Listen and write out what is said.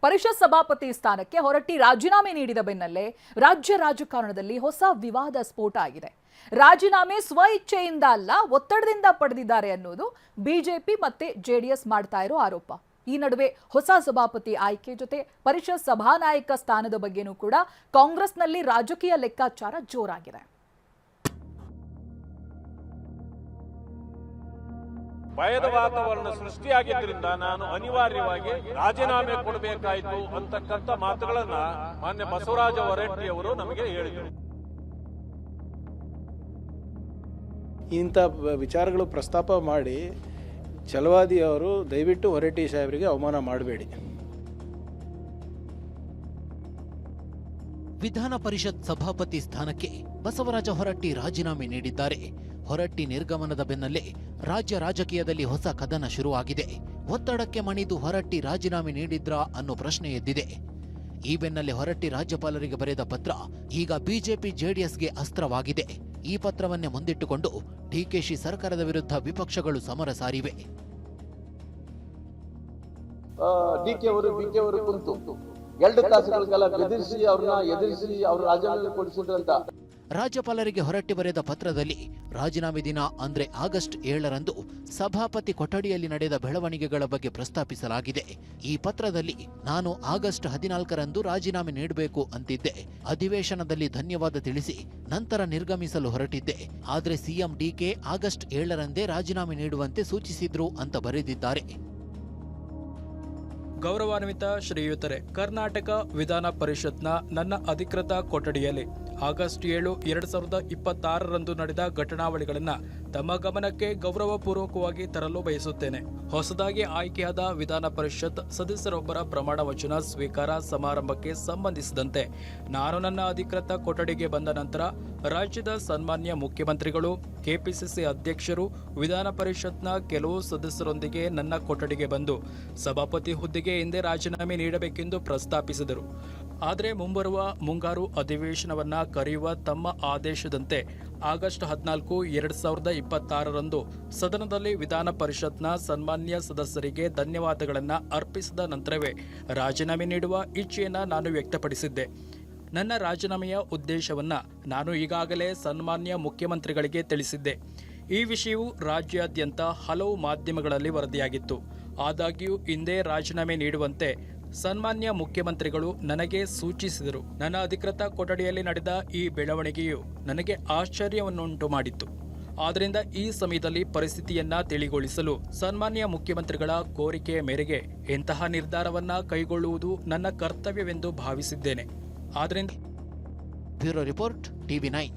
ಪರಿಷತ್ ಸಭಾಪತಿ ಸ್ಥಾನಕ್ಕೆ ಹೊರಟ್ಟಿ ರಾಜೀನಾಮೆ ನೀಡಿದ ಬೆನ್ನಲ್ಲೇ ರಾಜ್ಯ ರಾಜಕಾರಣದಲ್ಲಿ ಹೊಸ ವಿವಾದ ಸ್ಫೋಟ ಆಗಿದೆ. ರಾಜೀನಾಮೆ ಸ್ವ ಇಚ್ಛೆಯಿಂದ ಅಲ್ಲ, ಒತ್ತಡದಿಂದ ಪಡೆದಿದ್ದಾರೆ ಅನ್ನೋದು ಬಿಜೆಪಿ ಮತ್ತೆ ಜೆಡಿಎಸ್ ಮಾಡ್ತಾ ಇರೋ ಆರೋಪ. ಈ ನಡುವೆ ಹೊಸ ಸಭಾಪತಿ ಆಯ್ಕೆ ಜೊತೆ ಪರಿಷತ್ ಸಭಾನಾಯಕ ಸ್ಥಾನದ ಬಗ್ಗೆನೂ ಕೂಡ ಕಾಂಗ್ರೆಸ್ನಲ್ಲಿ ರಾಜಕೀಯ ಲೆಕ್ಕಾಚಾರ ಜೋರಾಗಿದೆ. ಭಯದ ವಾತಾವರಣ ಸೃಷ್ಟಿಯಾಗಿದ್ದರಿಂದ ನಾನು ಅನಿವಾರ್ಯವಾಗಿ ರಾಜೀನಾಮೆ ಕೊಡಬೇಕಾಯಿತು ಅಂತಕ್ಕಂಥ ಮಾತುಗಳನ್ನ ಮಾನ್ಯ ಬಸವರಾಜ ಹೊರಟ್ಟಿ ಅವರು ನಮಗೆ ಹೇಳಿದರು. ಇಂಥ ವಿಚಾರಗಳು ಪ್ರಸ್ತಾಪ ಮಾಡಿ ಛಲವಾದಿ ಅವರು ದಯವಿಟ್ಟು ಹೊರಟ್ಟಿ ಸಾಹೇಬರಿಗೆ ಅವಮಾನ ಮಾಡಬೇಡಿ. ವಿಧಾನ ಪರಿಷತ್ ಸಭಾಪತಿ ಸ್ಥಾನಕ್ಕೆ ಬಸವರಾಜ ಹೊರಟ್ಟಿ ರಾಜೀನಾಮೆ ನೀಡಿದ್ದಾರೆ. ಹೊರಟ್ಟಿ ನಿರ್ಗಮನದ ಬೆನ್ನಲ್ಲೇ ರಾಜ್ಯ ರಾಜಕೀಯದಲ್ಲಿ ಹೊಸ ಕದನ ಶುರುವಾಗಿದೆ. ಒತ್ತಡಕ್ಕೆ ಮಣಿದು ಹೊರಟ್ಟಿ ರಾಜೀನಾಮೆ ನೀಡಿದ್ರಾ ಅನ್ನೋ ಪ್ರಶ್ನೆ ಎದ್ದಿದೆ. ಈ ಬೆನ್ನಲ್ಲೇ ಹೊರಟ್ಟಿ ರಾಜ್ಯಪಾಲರಿಗೆ ಬರೆದ ಪತ್ರ ಈಗ ಬಿಜೆಪಿ ಜೆಡಿಎಸ್ಗೆ ಅಸ್ತ್ರವಾಗಿದೆ. ಈ ಪತ್ರವನ್ನೇ ಮುಂದಿಟ್ಟುಕೊಂಡು ಡಿಕೆಶಿ ಸರ್ಕಾರದ ವಿರುದ್ಧ ವಿಪಕ್ಷಗಳು ಸಮರ ಸಾರಿವೆ. ಡಿಕೆ ಅವರು ಕುಂತು 2 ತಾಸುಗಳ ಕಾಲ ಬೆದರಿಸಿ ಅವ್ರನ್ನ ಎದುರಿಸಿ ಅವ್ರ ರಾಜೀನಾಮೆ ಕೊಡಿಸಿದ್ರಂತ. ರಾಜ್ಯಪಾಲರಿಗೆ ಹೊರಟ್ಟಿ ಬರೆದ ಪತ್ರದಲ್ಲಿ ರಾಜೀನಾಮೆ ದಿನ ಅಂದ್ರೆ ಆಗಸ್ಟ್ 7ರಂದು ಸಭಾಪತಿ ಕೊಠಡಿಯಲ್ಲಿ ನಡೆದ ಬೆಳವಣಿಗೆಗಳ ಬಗ್ಗೆ ಪ್ರಸ್ತಾಪಿಸಲಾಗಿದೆ. ಈ ಪತ್ರದಲ್ಲಿ ನಾನು ಆಗಸ್ಟ್ 14ರಂದು ರಾಜೀನಾಮೆ ನೀಡಬೇಕು ಅಂತಿದ್ದೆ. ಅಧಿವೇಶನದಲ್ಲಿ ಧನ್ಯವಾದ ತಿಳಿಸಿ ನಂತರ ನಿರ್ಗಮಿಸಲು ಹೊರಟಿದ್ದೆ. ಆದ್ರೆ ಸಿಎಂ ಡಿಕೆ ಆಗಸ್ಟ್ 7ರಂದೇ ರಾಜೀನಾಮೆ ನೀಡುವಂತೆ ಸೂಚಿಸಿದ್ರು ಅಂತ ಬರೆದಿದ್ದಾರೆ. ಗೌರವಾನ್ವಿತ ಶ್ರೀಯುತರೆ, ಕರ್ನಾಟಕ ವಿಧಾನ ಪರಿಷತ್ನ ನನ್ನ ಅಧಿಕೃತ ಕೊಠಡಿಯಲ್ಲಿ ಆಗಸ್ಟ್ 7, 2026ರಂದು ನಡೆದ ಘಟನಾವಳಿಗಳನ್ನು ತಮ್ಮ ಗಮನಕ್ಕೆ ಗೌರವಪೂರ್ವಕವಾಗಿ ತರಲು ಬಯಸುತ್ತೇನೆ. ಹೊಸದಾಗಿ ಆಯ್ಕೆಯಾದ ವಿಧಾನ ಪರಿಷತ್ ಸದಸ್ಯರೊಬ್ಬರ ಪ್ರಮಾಣ ವಚನ ಸ್ವೀಕಾರ ಸಮಾರಂಭಕ್ಕೆ ಸಂಬಂಧಿಸಿದಂತೆ ನಾನು ನನ್ನ ಅಧಿಕೃತ ಕೊಠಡಿಗೆ ಬಂದ ನಂತರ ರಾಜ್ಯದ ಸನ್ಮಾನ್ಯ ಮುಖ್ಯಮಂತ್ರಿಗಳು, ಕೆಪಿಸಿಸಿ ಅಧ್ಯಕ್ಷರು, ವಿಧಾನ ಪರಿಷತ್ನ ಕೆಲವು ಸದಸ್ಯರೊಂದಿಗೆ ನನ್ನ ಕೊಠಡಿಗೆ ಬಂದು ಸಭಾಪತಿ ಹುದ್ದೆಗೆ ಹಿಂದೆ ರಾಜೀನಾಮೆ ನೀಡಬೇಕೆಂದು ಪ್ರಸ್ತಾಪಿಸಿದರು. ಆದರೆ ಮುಂಬರುವ ಮುಂಗಾರು ಅಧಿವೇಶನವನ್ನ ಕರೆಯುವ ತಮ್ಮ ಆದೇಶದಂತೆ ಆಗಸ್ಟ್ 14, 2026ರಂದು ಸದನದಲ್ಲಿ ವಿಧಾನ ಪರಿಷತ್ನ ಸನ್ಮಾನ್ಯ ಸದಸ್ಯರಿಗೆ ಧನ್ಯವಾದಗಳನ್ನು ಅರ್ಪಿಸಿದ ನಂತರವೇ ರಾಜೀನಾಮೆ ನೀಡುವ ಇಚ್ಛೆಯನ್ನು ನಾನು ವ್ಯಕ್ತಪಡಿಸಿದ್ದೆ. ನನ್ನ ರಾಜೀನಾಮೆಯ ಉದ್ದೇಶವನ್ನು ನಾನು ಈಗಾಗಲೇ ಸನ್ಮಾನ್ಯ ಮುಖ್ಯಮಂತ್ರಿಗಳಿಗೆ ತಿಳಿಸಿದ್ದೆ. ಈ ವಿಷಯವು ರಾಜ್ಯಾದ್ಯಂತ ಹಲವು ಮಾಧ್ಯಮಗಳಲ್ಲಿ ವರದಿಯಾಗಿತ್ತು. ಆದಾಗ್ಯೂ ಹಿಂದೆ ರಾಜೀನಾಮೆ ನೀಡುವಂತೆ ಸನ್ಮಾನ್ಯ ಮುಖ್ಯಮಂತ್ರಿಗಳು ನನಗೆ ಸೂಚಿಸಿದರು. ನನ್ನ ಅಧಿಕೃತ ಕೊಠಡಿಯಲ್ಲಿ ನಡೆದ ಈ ಬೆಳವಣಿಗೆಯು ನನಗೆ ಆಶ್ಚರ್ಯವನ್ನುಂಟು ಮಾಡಿತ್ತು. ಆದ್ದರಿಂದ ಈ ಸಮಯದಲ್ಲಿ ಪರಿಸ್ಥಿತಿಯನ್ನ ತಿಳಿಗೊಳಿಸಲು ಸನ್ಮಾನ್ಯ ಮುಖ್ಯಮಂತ್ರಿಗಳ ಕೋರಿಕೆಯ ಮೇರೆಗೆ ಇಂತಹ ನಿರ್ಧಾರವನ್ನ ಕೈಗೊಳ್ಳುವುದು ನನ್ನ ಕರ್ತವ್ಯವೆಂದು ಭಾವಿಸಿದ್ದೇನೆ. ಆದ್ದರಿಂದ ಬ್ಯೂರೋ ರಿಪೋರ್ಟ್, TV9.